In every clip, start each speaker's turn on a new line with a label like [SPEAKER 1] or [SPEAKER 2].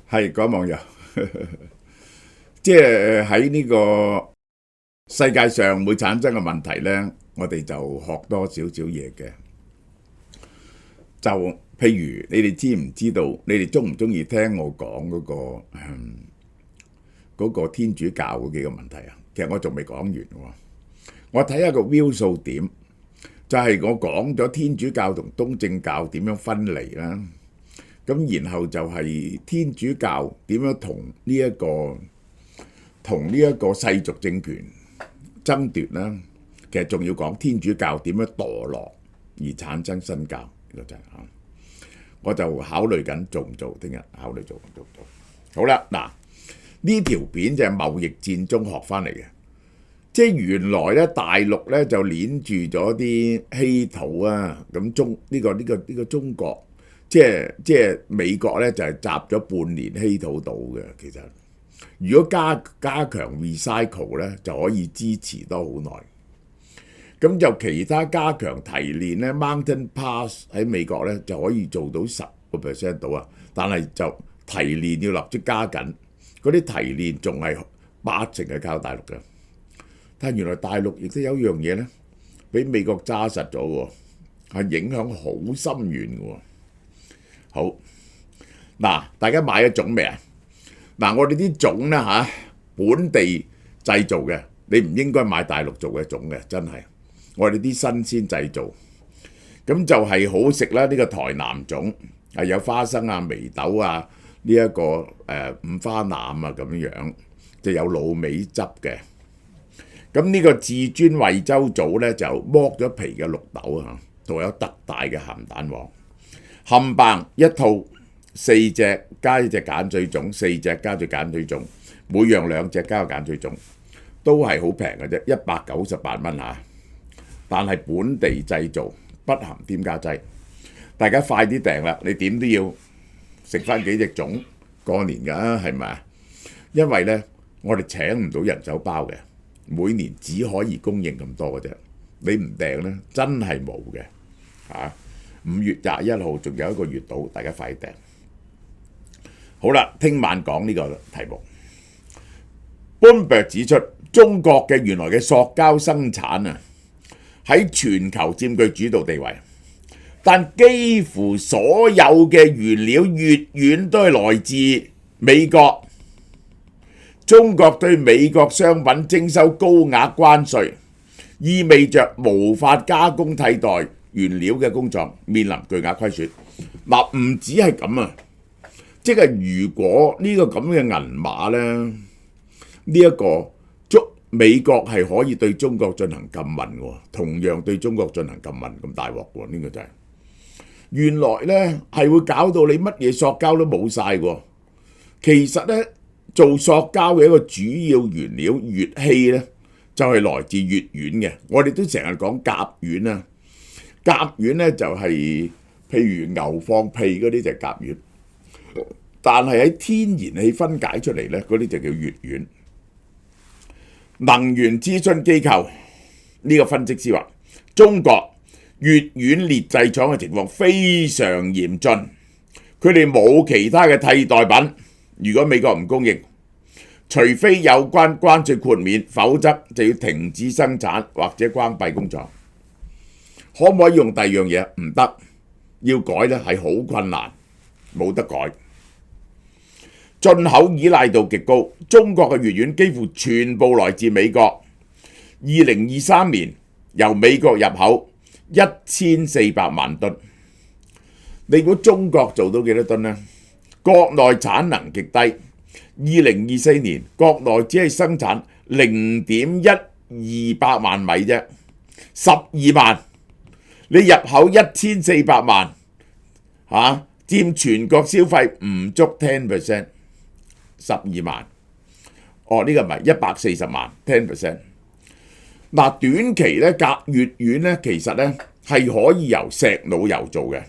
[SPEAKER 1] 係講網友，即係喺呢個世界上會產生嘅問題呢，我哋就學多少少嘢嘅。就譬如你哋知唔知道？你哋中唔中意聽我講嗰個天主教嗰幾個問題啊？其實我仲未講完喎。我睇下個 view 數點，就係我講咗天主教同東正教點樣分離啦。咁然後就係天主教點樣同呢一個世俗政權爭奪啦。其實仲要講天主教點樣墮落而產生新教，呢個就係我就考慮緊做唔做，聽日考慮做唔做。好啦，嗱呢條片就係貿易戰中學翻嚟嘅，即係原來咧大陸咧就鏈住咗啲稀土啊，咁呢個中國。即係美國咧就係集咗半年稀土島嘅，其實如果加強 recycle 咧就可以支持多好耐。咁就其他加強提煉咧 ，Mountain Pass 喺美國咧就可以做到10% 到啊，但係就提煉要立即加緊，嗰啲提煉仲係80%係靠大陸嘅。但係原來大陸亦都有一樣嘢咧，俾美國揸實咗喎，係影響好深遠嘅喎。好嗱，大家買咗種未啊？嗱，我哋啲種咧本地製造嘅，你唔應該買大陸做嘅種嘅，真係我哋啲新鮮製造，咁就係好食啦。呢個台南種係有花生啊、眉豆啊，呢一個五花腩啊咁樣，就有滷味汁嘅。咁呢個至尊惠州棗咧就剝咗皮嘅綠豆啊，同有特大嘅鹹蛋黃。冚棒一套4隻加一隻鹼水種，4隻加咗鹼水種，每樣2隻加個鹼水種，都係好平嘅啫，198蚊嚇。但係本地製造，不含添加劑。大家快啲訂啦！你點都要食翻幾隻種過年㗎，係咪啊？因為呢，我哋請唔到人手包嘅，每年只可以供應咁多嘅啫。你唔訂呢，真係冇嘅嚇。5月21號仲有1個月到，大家快訂。好啦，聽晚講呢個題目。Bloomberg 指出，中國嘅原來嘅塑膠生產啊，喺全球佔據主導地位，但幾乎所有嘅原料乙烷都係來自美國。中國對美國商品徵收高額關稅，意味着無法加工替代原料嘅工作面臨巨額虧損。嗱，唔止係咁啊，即係如果呢個咁嘅銀碼呢，呢一個美國係可以對中國進行禁運喎，同樣對中國進行禁運，咁大鑊喎，呢個就係原來呢係會搞到你乜嘢塑膠都冇晒喎。其實呢，做塑膠嘅一個主要原料乙烯呢，就係來自乙烷嘅。我哋都成日講甲烷啊。甲烷咧就係譬如牛放屁嗰啲就係甲烷，但係喺天然氣分解出嚟咧，嗰啲就叫乙烷。能源諮詢機構呢個分析師話，中國乙烷列製廠嘅情況非常嚴峻，佢哋冇其他嘅替代品。如果美國唔供應，除非有關關稅豁免，否則就要停止生產或者關閉工廠。可唔可以用第二樣嘢？唔得，要改咧係好困難，冇得改。進口依賴度極高，中國嘅乙烷幾乎全部來自美國。2023年由美國入口1400萬噸，你估中國做到幾多噸呢？國內產能極低，2024年國內只係生產0.1200萬米啫，12萬。你入口1400萬，佔全國消費唔足 10%， 12萬。哦，呢個唔係140萬 10%。嗱，短期咧甲乙烷咧，其實咧係可以由石腦油做嘅，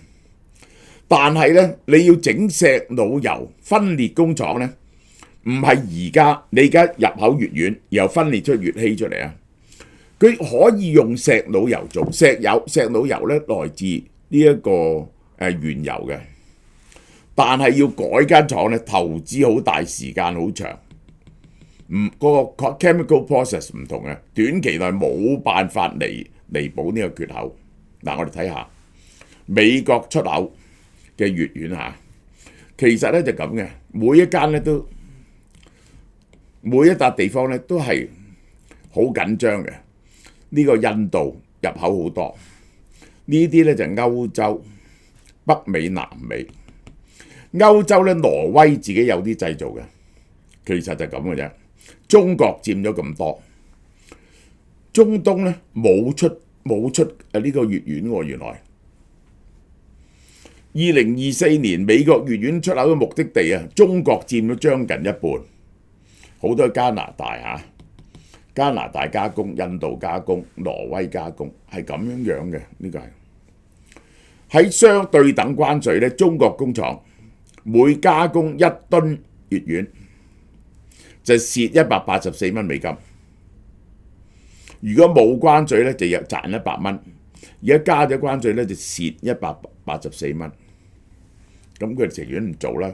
[SPEAKER 1] 但係咧你要整石腦油分裂工廠咧，唔係而家你而家入口乙烷，然後分裂出乙烯出嚟啊！佢可以用石腦油做石腦油咧，來自呢一個原油嘅。但係要改間廠咧，投資好大，時間好長。嗰個 chemical process 唔同嘅，短期內冇辦法彌補呢個缺口。嗱，我哋睇下美國出口嘅乙烷其實咧就咁嘅，每一間咧都每一笪地方咧都係好緊張嘅。呢個印度入口好多，呢啲咧就歐洲、北美、南美。歐洲咧，挪威自己有啲製造嘅，其實就咁嘅啫。中國佔咗咁多，中東咧冇出呢個乙烷喎。原來2024年美國乙烷出口嘅目的地啊，中國佔咗將近一半，好多加拿大加拿大加工、印度加工、挪威加工，係咁樣嘅。呢個係喺相對等關稅咧，中國工廠每加工1噸乙烷就蝕184蚊美金。如果冇關稅咧，就有賺100蚊。而家加咗關稅咧，就蝕184蚊。咁佢哋情願唔做啦，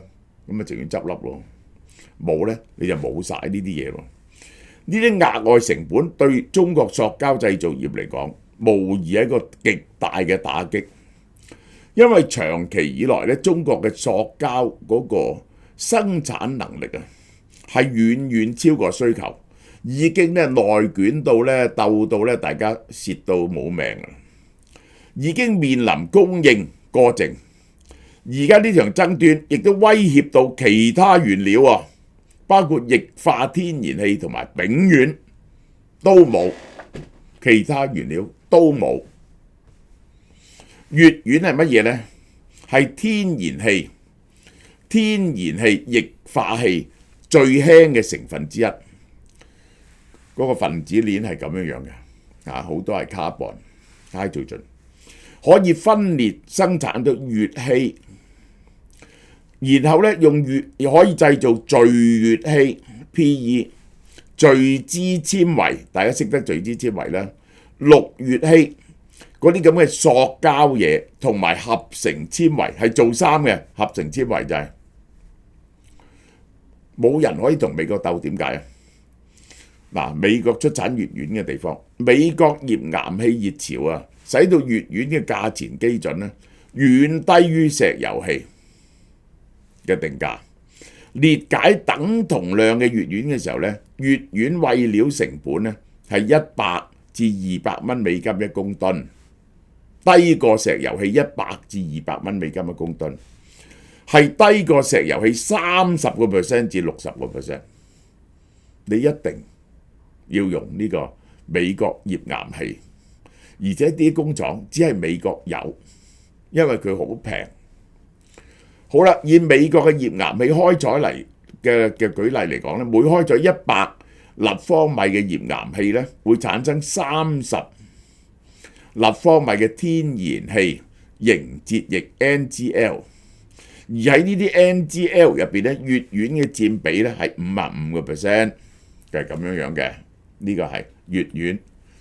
[SPEAKER 1] 咁啊情願執笠咯。冇咧，你就冇晒呢啲嘢咯。呢啲額外成本對中國塑膠製造業嚟講，無疑係一個極大嘅打擊。因為長期以來咧，中國嘅塑膠嗰個生產能力係遠遠超過需求，已經咧內捲到咧鬥到咧大家蝕到冇命啦，已經面臨供應過剩。而家呢場爭端亦都威脅到其他原料啊，包括液化天然氣同埋丙烷都冇，其他原料都冇。乙烷係乜嘢呢？係天然氣液化氣最輕嘅成分之一。嗰個分子鏈係咁樣嘅，好多係 carbon hydrogen， 可以分裂生產到乙氣，然後咧用又可以製造聚乙烯 PE、聚酯纖維，大家識得聚酯纖維啦，氯乙烯。嗰啲咁嘅塑膠嘢同埋合成纖維係做衫嘅，合成纖維就係冇人可以同美國鬥，點解啊？嗱，美國出產乙烷嘅地方，美國頁岩氣熱潮啊，使到乙烷嘅價錢基準咧遠低於石油氣嘅定價。裂解等同量嘅乙烷嘅時候咧，乙烷廢料成本咧係100至200蚊美金一公噸。低過石油氣100至200蚊美金一公噸，係低過石油氣30% 至60%。你一定要用呢個美國頁岩氣，而且啲工廠只係美國有，因為佢好平。好啦，以美國嘅頁岩氣開採嚟嘅舉例嚟講咧，每開採100立方米嘅頁岩氣咧，會產生30立方米嘅天然氣凝結液 NGL， 而喺呢啲 NGL 入邊咧，乙烷嘅佔比咧係55%，就係咁樣嘅。呢個係乙烷，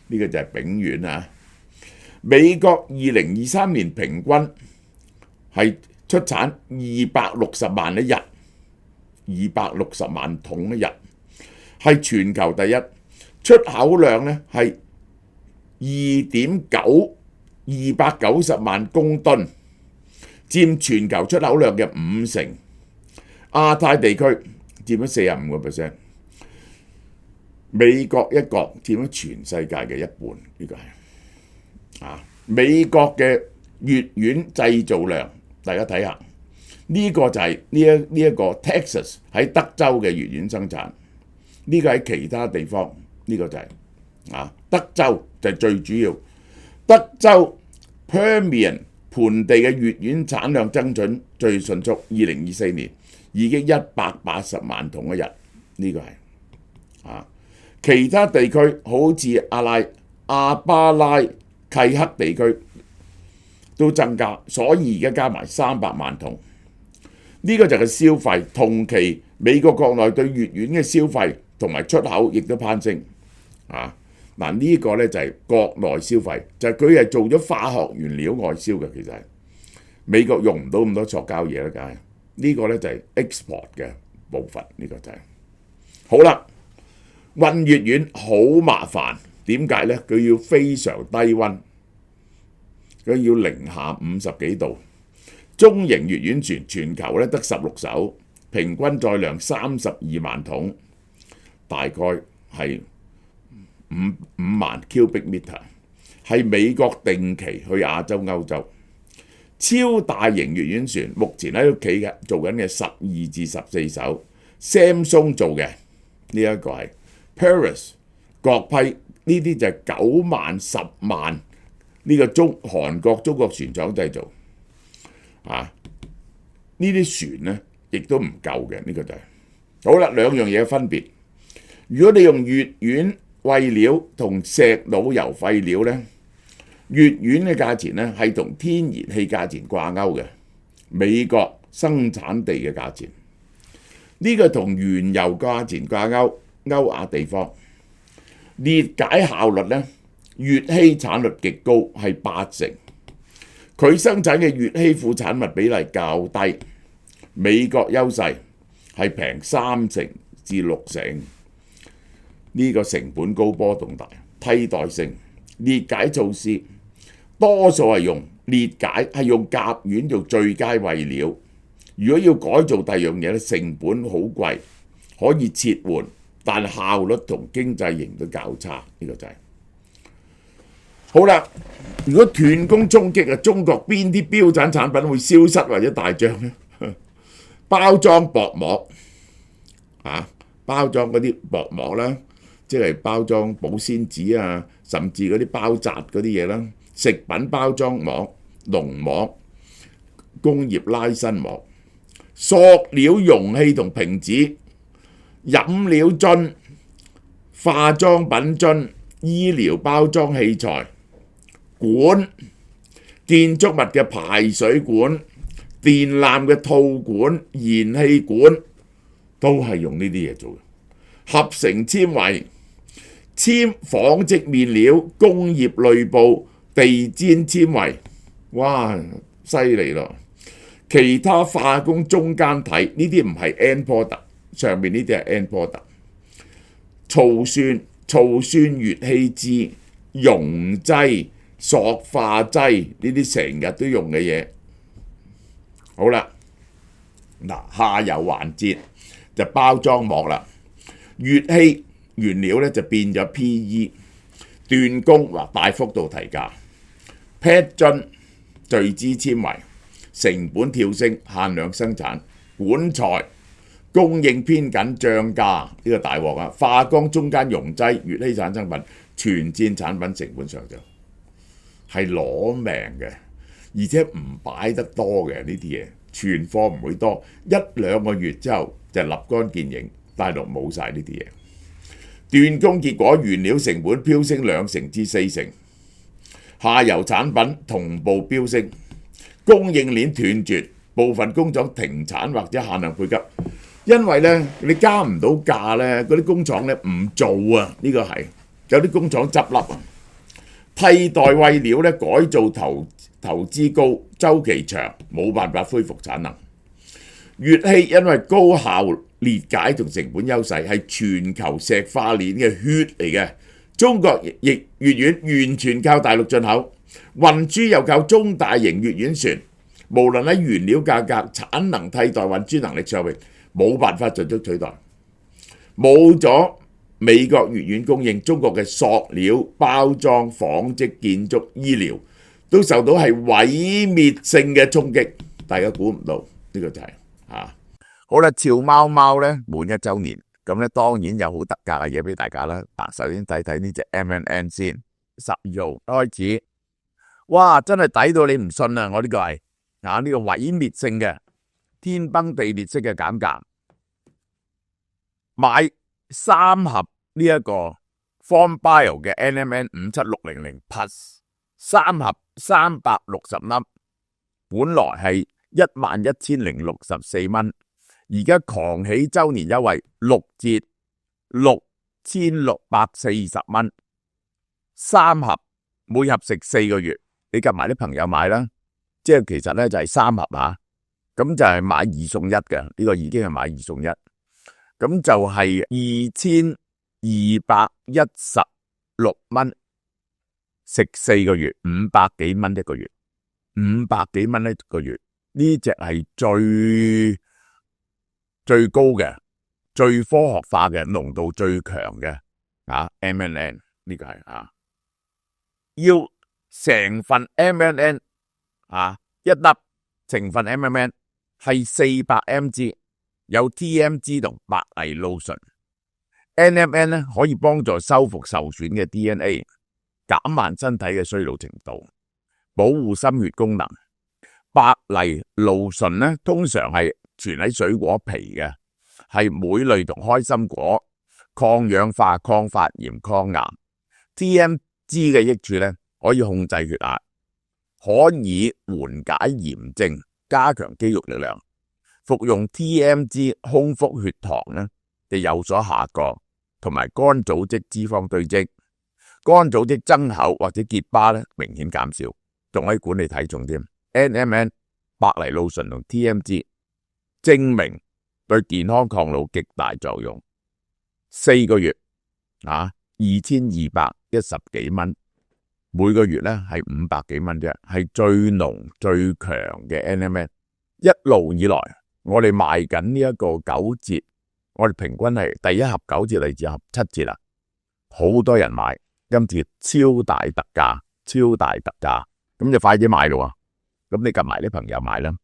[SPEAKER 1] 呢個就係丙烷啊。美國2023年平均係出產260萬一日，260萬桶一日，係全球第一，出口量咧係290萬公噸，佔全球出口量嘅50%。亞太地區佔咗45%，美國一國佔咗全世界嘅一半。呢個係美國嘅乙烷製造量，大家睇下呢個就係呢一個 Texas 喺德州嘅乙烷生產。呢個喺其他地方，呢個就係德州就係最主要。德州 Permian 盆地嘅乙烷產量增長最迅速，2024年已經180萬桶一日。呢個係其他地區好似阿巴拉契克地區都增加，所以而家加埋300萬桶。呢個就係消費，同期美國國內對乙烷嘅消費同埋出口亦都攀升。呢個咧就係國內消費，就係佢係做咗化學原料外銷嘅。其實係美國用唔到咁多塑膠嘢啦，梗係呢個咧就係 export 嘅部分，呢個就係好啦。運乙烷好麻煩，點解咧？佢要非常低温，佢要零下50幾度。中型乙烷船全球咧得16艘，平均載量32萬桶，大概係5萬 cubic meter， 係美國定期去亞洲、歐洲。超大型乙烷船目前喺屋企嘅做緊嘅12至14艘 ，Samsung 做嘅呢一個係 Paris 各批，呢啲就係9萬、10萬呢個韓國、中國船廠製造啊，呢啲船咧亦都唔夠嘅，呢個就係好啦。兩樣嘢嘅分別，如果你用乙烷廢料同石腦油廢料咧。乙烷嘅價錢咧係同天然氣價錢掛鈎嘅，美國生產地嘅價錢，呢個同原油價錢掛鈎，歐亞地方裂解效率咧，乙烯產率極高，係80%，佢生產嘅乙烯副產物比例較低，美國優勢係平30%至60%，呢個成本高、波動大，替代性裂解措施。多數係用裂解，係用甲烷做最佳廢料。如果要改造第二樣嘢咧，成本好貴，可以切換，但效率同經濟型都較差。呢個就係好啦。如果斷供衝擊啊，中國邊啲標準產品會消失或者大漲咧？包裝薄膜啊，包裝嗰啲薄膜啦，即係包裝保鮮紙啊，甚至嗰啲包紮嗰啲嘢啦。食品包裝膜、農膜、工業拉伸膜、塑料容器同瓶子、飲料樽、化妝品樽、醫療包裝器材、管、建築物嘅排水管、電纜嘅套管、燃氣管，都係用呢啲嘢做嘅。合成纖維、紡織面料、工業濾布、地氈纖維，哇，犀利咯！其他化工中間體呢啲唔係 end product， 上面呢啲係 end product。醋酸乙烯酯、溶劑、塑化劑呢啲成日都用嘅嘢。好啦，嗱，下游環節就包裝膜啦。乙烯原料咧就變咗 PE， 斷供或大幅度提價。PET 樽、聚酯纖維成本跳升，限量生產，管材供應偏緊，漲價，呢個大鑊啊！化工中間溶劑、乙烯產生品全佔產品成本上漲，係攞命嘅，而且唔擺得多嘅呢啲嘢，存貨唔會多，一兩個月之後就立竿見影，大陸冇晒呢啲嘢。斷供結果，原料成本飆升2成至4成。下游產品同步飆升，供應鏈斷絕，部分工廠停產或者限量配給，因為咧你加唔到價咧，嗰啲工廠咧唔做啊，呢個係有啲工廠執笠啊。替代廢料咧改造投資高，周期長，冇辦法恢復產能。乙烯因為高效裂解同成本優勢，係全球石化鏈嘅血嚟嘅。中國乙烷完全靠大陸進口，運輸又靠中大型乙烷船，無論喺原料價格、產能替代、運輸能力上面，冇辦法盡速取代。冇咗美國乙烷供應，中國嘅塑料、包裝、紡織、建築、醫療都受到係毀滅性嘅衝擊。大家估唔到呢個就係好啦，潮貓貓咧滿1週年。咁咧當然有好特價嘅嘢俾大家啦。首先睇睇呢隻 M&M 先，12號開始，哇，真係抵到你唔信啊！我呢個係呢個毀滅性嘅天崩地裂式嘅減價，買3盒呢一個 Form Bio 嘅 NMN 57600 Plus， 3盒360粒，本來係11,064蚊。而家狂喜周年優惠6折，6,640蚊，3盒，每盒食4個月，你夾埋啲朋友買啦，即係其實咧就係3盒啊，咁就係買二送一嘅，呢個已經係買二送一，咁就係2216蚊，食4個月，500幾蚊一個月，500幾蚊一個月，呢隻係最高嘅、最科學化嘅、濃度最強嘅MNN 呢個係要成份 MNN 一粒成分 MNN 係400 mg， 有 TMG 同白藜蘆醇。NMN 咧可以幫助修復受損嘅 DNA， 減慢身體嘅衰老程度，保護心血功能。白藜蘆醇咧通常係存喺水果皮嘅，係莓類同開心果，抗氧化、抗發炎、抗癌。TMG 嘅益處咧可以控制血壓，可以緩解炎症，加強肌肉力量。服用 TMG 空腹血糖咧就有所下降，同埋肝組織脂肪堆積、肝組織增厚或者結疤咧明顯減少，仲可以管理體重添。NMN 白藜蘆醇同 TMG 證明對健康抗老極大作用。4個月2210幾蚊，每個月咧係500幾蚊啫，係最濃最強嘅 NMN。一路以來我哋賣緊呢一個9折，我哋平均係第一盒9折，第二盒7折啦，好多人買，今次超大特價，咁就快啲買咯。咁你夾埋啲朋友買啦。